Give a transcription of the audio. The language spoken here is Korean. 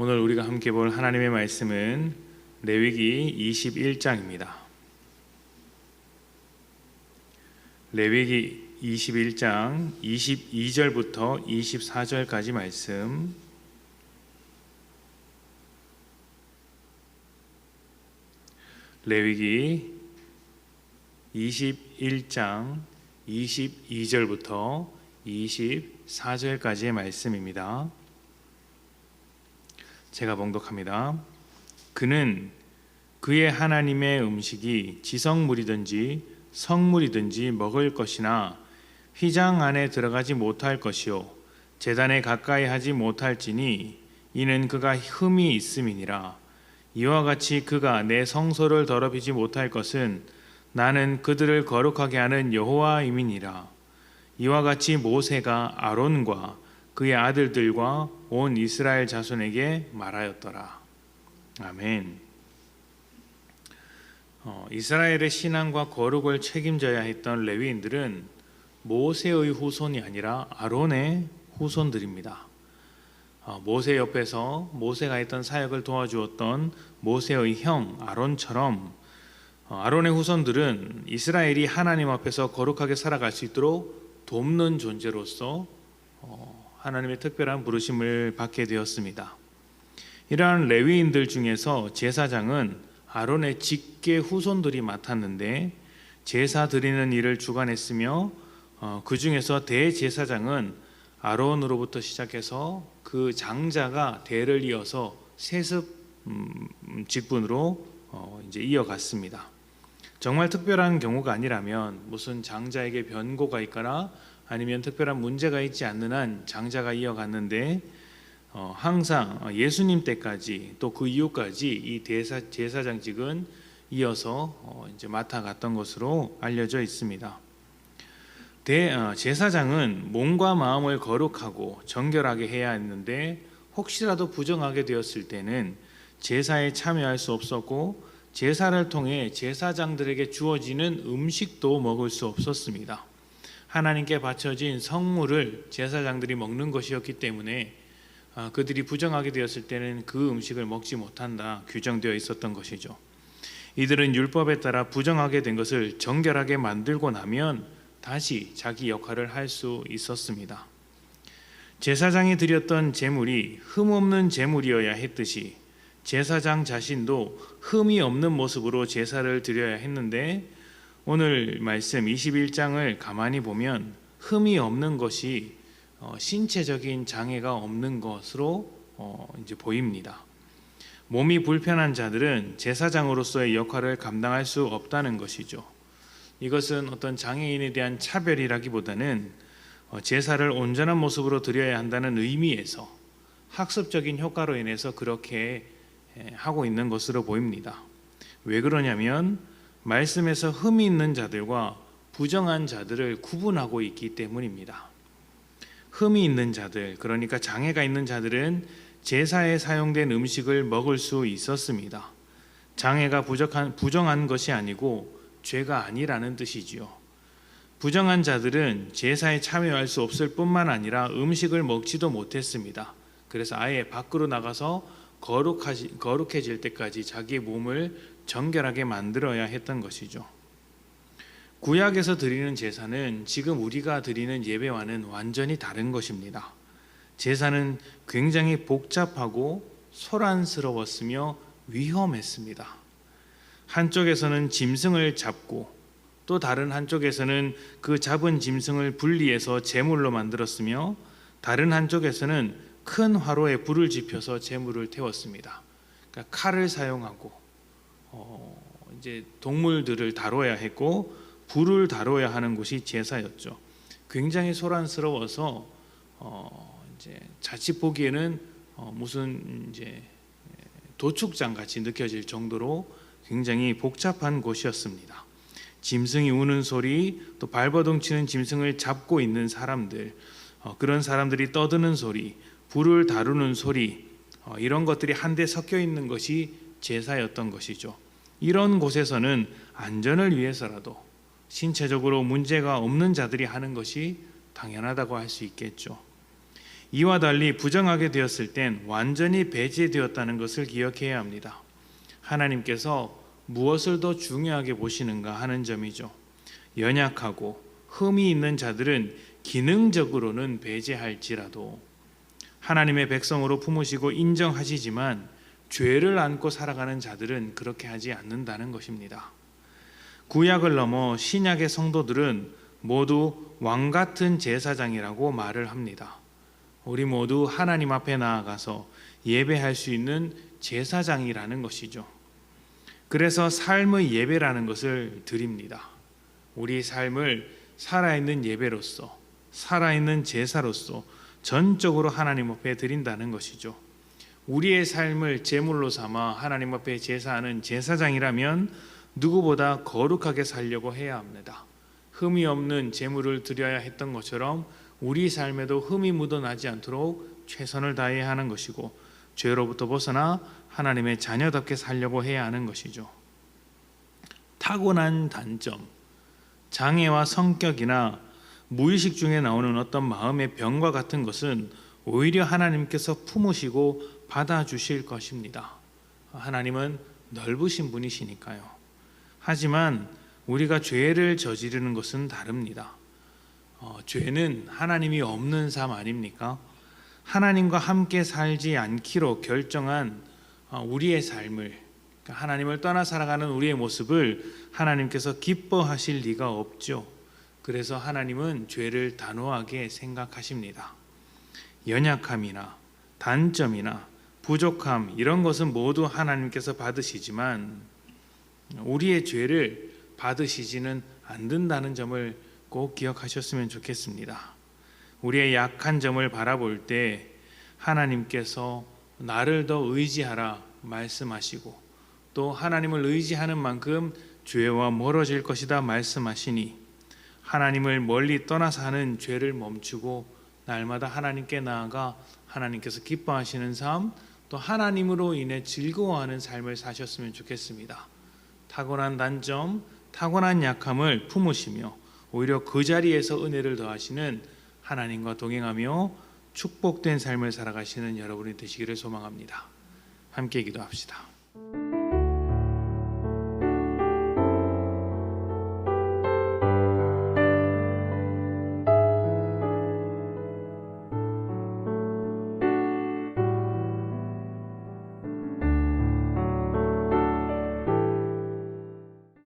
오늘 우리가 함께 볼 하나님의 말씀은 레위기 21장입니다. 레위기 21장 22절부터 24절까지 말씀. 레위기 21장 22절부터 24절까지의 말씀입니다. 제가 봉독합니다. 그는 그의 하나님의 음식이 지성물이든지 성물이든지 먹을 것이나 휘장 안에 들어가지 못할 것이요 제단에 가까이 하지 못할지니 이는 그가 흠이 있음이니라. 이와 같이 그가 내 성소를 더럽히지 못할 것은 나는 그들을 거룩하게 하는 여호와임이니라. 이와 같이 모세가 아론과 그의 아들들과 온 이스라엘 자손에게 말하였더라. 아멘. 이스라엘의 신앙과 거룩을 책임져야 했던 레위인들은 모세의 후손이 아니라 아론의 후손들입니다. 모세 옆에서 모세가 했던 사역을 도와주었던 모세의 형 아론처럼 아론의 후손들은 이스라엘이 하나님 앞에서 거룩하게 살아갈 수 있도록 돕는 존재로서 하나님의 특별한 부르심을 받게 되었습니다. 이러한 레위인들 중에서 제사장은 아론의 직계 후손들이 맡았는데 제사 드리는 일을 주관했으며 그 중에서 대제사장은 아론으로부터 시작해서 그 장자가 대를 이어서 세습 직분으로 이제 이어갔습니다. 정말 특별한 경우가 아니라면 무슨 장자에게 변고가 있거나 아니면 특별한 문제가 있지 않는 한 장자가 이어갔는데 항상 예수님 때까지 또 그 이후까지 이 제사장직은 이어서 이제 맡아갔던 것으로 알려져 있습니다. 제사장은 몸과 마음을 거룩하고 정결하게 해야 했는데 혹시라도 부정하게 되었을 때는 제사에 참여할 수 없었고 제사를 통해 제사장들에게 주어지는 음식도 먹을 수 없었습니다. 하나님께 바쳐진 성물을 제사장들이 먹는 것이었기 때문에 그들이 부정하게 되었을 때는 그 음식을 먹지 못한다 규정되어 있었던 것이죠. 이들은 율법에 따라 부정하게 된 것을 정결하게 만들고 나면 다시 자기 역할을 할 수 있었습니다. 제사장이 드렸던 제물이 흠없는 제물이어야 했듯이 제사장 자신도 흠이 없는 모습으로 제사를 드려야 했는데 오늘 말씀 21장을 가만히 보면 흠이 없는 것이 신체적인 장애가 없는 것으로 이제 보입니다. 몸이 불편한 자들은 제사장으로서의 역할을 감당할 수 없다는 것이죠. 이것은 어떤 장애인에 대한 차별이라기보다는 제사를 온전한 모습으로 드려야 한다는 의미에서 학습적인 효과로 인해서 그렇게 하고 있는 것으로 보입니다. 왜 그러냐면 말씀에서 흠이 있는 자들과 부정한 자들을 구분하고 있기 때문입니다. 흠이 있는 자들, 그러니까 장애가 있는 자들은 제사에 사용된 음식을 먹을 수 있었습니다. 장애가 부정한 것이 아니고 죄가 아니라는 뜻이지요. 부정한 자들은 제사에 참여할 수 없을 뿐만 아니라 음식을 먹지도 못했습니다. 그래서 아예 밖으로 나가서 거룩해질 때까지 자기의 몸을 정결하게 만들어야 했던 것이죠. 구약에서 드리는 제사는 지금 우리가 드리는 예배와는 완전히 다른 것입니다. 제사는 굉장히 복잡하고 소란스러웠으며 위험했습니다. 한쪽에서는 짐승을 잡고 또 다른 한쪽에서는 그 잡은 짐승을 분리해서 제물로 만들었으며 다른 한쪽에서는 큰 화로에 불을 지펴서 제물을 태웠습니다. 그러니까 칼을 사용하고 이제 동물들을 다뤄야 했고 불을 다뤄야 하는 곳이 제사였죠. 굉장히 소란스러워서 이제 자칫 보기에는 무슨 이제 도축장 같이 느껴질 정도로 굉장히 복잡한 곳이었습니다. 짐승이 우는 소리, 또 발버둥 치는 짐승을 잡고 있는 사람들, 그런 사람들이 떠드는 소리, 불을 다루는 소리, 이런 것들이 한데 섞여 있는 것이 제사였던 것이죠. 이런 곳에서는 안전을 위해서라도 신체적으로 문제가 없는 자들이 하는 것이 당연하다고 할 수 있겠죠. 이와 달리 부정하게 되었을 땐 완전히 배제되었다는 것을 기억해야 합니다. 하나님께서 무엇을 더 중요하게 보시는가 하는 점이죠. 연약하고 흠이 있는 자들은 기능적으로는 배제할지라도 하나님의 백성으로 품으시고 인정하시지만 죄를 안고 살아가는 자들은 그렇게 하지 않는다는 것입니다. 구약을 넘어 신약의 성도들은 모두 왕 같은 제사장이라고 말을 합니다. 우리 모두 하나님 앞에 나아가서 예배할 수 있는 제사장이라는 것이죠. 그래서 삶의 예배라는 것을 드립니다. 우리 삶을 살아있는 예배로서, 살아있는 제사로서 전적으로 하나님 앞에 드린다는 것이죠. 우리의 삶을 제물로 삼아 하나님 앞에 제사하는 제사장이라면 누구보다 거룩하게 살려고 해야 합니다. 흠이 없는 제물을 드려야 했던 것처럼 우리 삶에도 흠이 묻어나지 않도록 최선을 다해야 하는 것이고, 죄로부터 벗어나 하나님의 자녀답게 살려고 해야 하는 것이죠. 타고난 단점, 장애와 성격이나 무의식 중에 나오는 어떤 마음의 병과 같은 것은 오히려 하나님께서 품으시고 받아주실 것입니다. 하나님은 넓으신 분이시니까요. 하지만 우리가 죄를 저지르는 것은 다릅니다. 죄는 하나님이 없는 삶 아닙니까? 하나님과 함께 살지 않기로 결정한 우리의 삶을, 하나님을 떠나 살아가는 우리의 모습을 하나님께서 기뻐하실 리가 없죠. 그래서 하나님은 죄를 단호하게 생각하십니다. 연약함이나 단점이나 부족함, 이런 것은 모두 하나님께서 받으시지만 우리의 죄를 받으시지는 않는다는 점을 꼭 기억하셨으면 좋겠습니다. 우리의 약한 점을 바라볼 때 하나님께서 나를 더 의지하라 말씀하시고, 또 하나님을 의지하는 만큼 죄와 멀어질 것이다 말씀하시니, 하나님을 멀리 떠나서 하는 죄를 멈추고 날마다 하나님께 나아가 하나님께서 기뻐하시는 삶, 또 하나님으로 인해 즐거워하는 삶을 사셨으면 좋겠습니다. 타고난 단점, 타고난 약함을 품으시며 오히려 그 자리에서 은혜를 더하시는 하나님과 동행하며 축복된 삶을 살아가시는 여러분이 되시기를 소망합니다. 함께 기도합시다.